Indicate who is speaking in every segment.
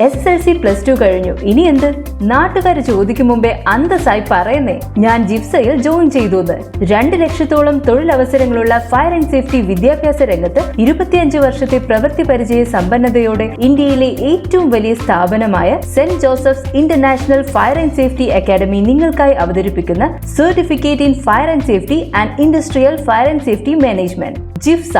Speaker 1: SSLC+2 കഴിഞ്ഞു, ഇനി എന്ത്? നാട്ടുകാർ ചോദിക്കും മുമ്പേ അന്തസ്സായി പറയുന്നേ, ഞാൻ ജിഫ്സയിൽ ജോയിൻ ചെയ്തു. 2 ലക്ഷത്തോളം തൊഴിലവസരങ്ങളുള്ള ഫയർ ആൻഡ് സേഫ്റ്റി വിദ്യാഭ്യാസ രംഗത്ത് 25 വർഷത്തെ പ്രവൃത്തി പരിചയ സമ്പന്നതയോടെ ഇന്ത്യയിലെ ഏറ്റവും വലിയ സ്ഥാപനമായ Saint Joseph's international fire and safety academy നിങ്ങൾക്കായി അവതരിപ്പിക്കുന്ന certificate in fire and safety and industrial fire and safety management ജിഫ്സ.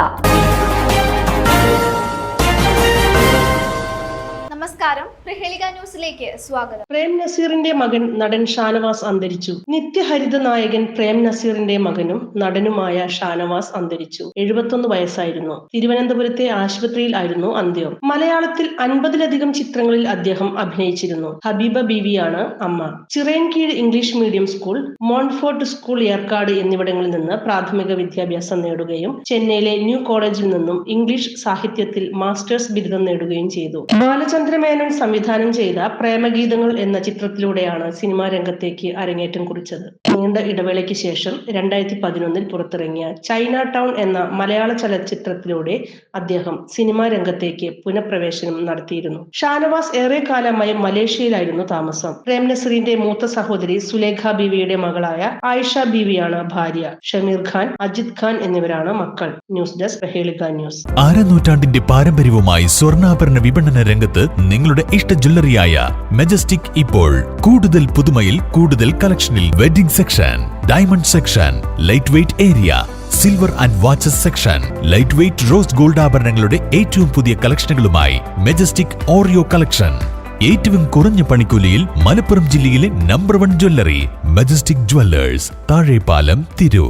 Speaker 2: നമസ്കാരം, പ്രഹേളിക ന്യൂസിലേക്ക് സ്വാഗതം.
Speaker 3: പ്രേം നസീറിന്റെ മകൻ നടൻ ഷാനവാസ് അന്തരിച്ചു. നിത്യഹരിത നായകൻ പ്രേം നസീറിന്റെ മകനും നടനുമായ ഷാനവാസ് അന്തരിച്ചു. 71 വയസ്സായിരുന്നു. തിരുവനന്തപുരത്തെ ആശുപത്രിയിൽ ആയിരുന്നു അന്ത്യം. മലയാളത്തിൽ 50-ലധികം ചിത്രങ്ങളിൽ അദ്ദേഹം അഭിനയിച്ചിരുന്നു. ഹബീബ ബീവിയാണ് അമ്മ. Chirayinkeezhu English medium school, Montfort school Yercaud എന്നിവിടങ്ങളിൽ നിന്ന് പ്രാഥമിക വിദ്യാഭ്യാസം നേടുകയും ചെന്നൈയിലെ ന്യൂ കോളേജിൽ നിന്നും ഇംഗ്ലീഷ് സാഹിത്യത്തിൽ മാസ്റ്റേഴ്സ് ബിരുദം നേടുകയും ചെയ്തു. ബാലചന്ദ്രമേനോൻ സംവിധാനം ചെയ്ത പ്രേമഗീതങ്ങൾ എന്ന ചിത്രത്തിലൂടെയാണ് സിനിമാ രംഗത്തേക്ക് അരങ്ങേറ്റം കുറിച്ചത്. നീണ്ട ഇടവേളയ്ക്ക് ശേഷം 2011 പുറത്തിറങ്ങിയ ചൈന ടൗൺ എന്ന മലയാള ചലച്ചിത്രത്തിലൂടെ അദ്ദേഹം സിനിമാ രംഗത്തേക്ക് പുനഃപ്രവേശനം നടത്തിയിരുന്നു. ഷാനവാസ് ഏറെ കാലമായി മലേഷ്യയിലായിരുന്നു താമസം. പ്രേം നസീറിന്റെ മൂത്ത സഹോദരി സുലേഖ ബീവിയുടെ മകളായ ആയിഷ ബീവിയാണ് ഭാര്യ. ഷമീർ ഖാൻ, അജിത് ഖാൻ എന്നിവരാണ് മക്കൾ. News desk Prahelika news.
Speaker 4: നൂറ്റാണ്ടിന്റെ പാരമ്പര്യവുമായി സ്വർണ്ണാഭരണ വിപണന രംഗത്ത് നിങ്ങളുടെ ഇഷ്ട ജ്വല്ലറിയായ മെജസ്റ്റിക് ഇപ്പോൾ കൂടുതൽ പുതുമയിൽ കൂടുതൽ കളക്ഷനിൽ. Wedding section, diamond section, light weight area, silver and watches section, light weight rose gold ആഭരണങ്ങളുടെ ഏറ്റവും പുതിയ കളക്ഷനുകളുമായി മെജസ്റ്റിക് ഓറിയോ കളക്ഷൻ. ഏറ്റവും കുറഞ്ഞ പണിക്കൂലിയിൽ മലപ്പുറം ജില്ലയിലെ number 1 jewellery majestic Jewellers, Thazhepalam, Tirur.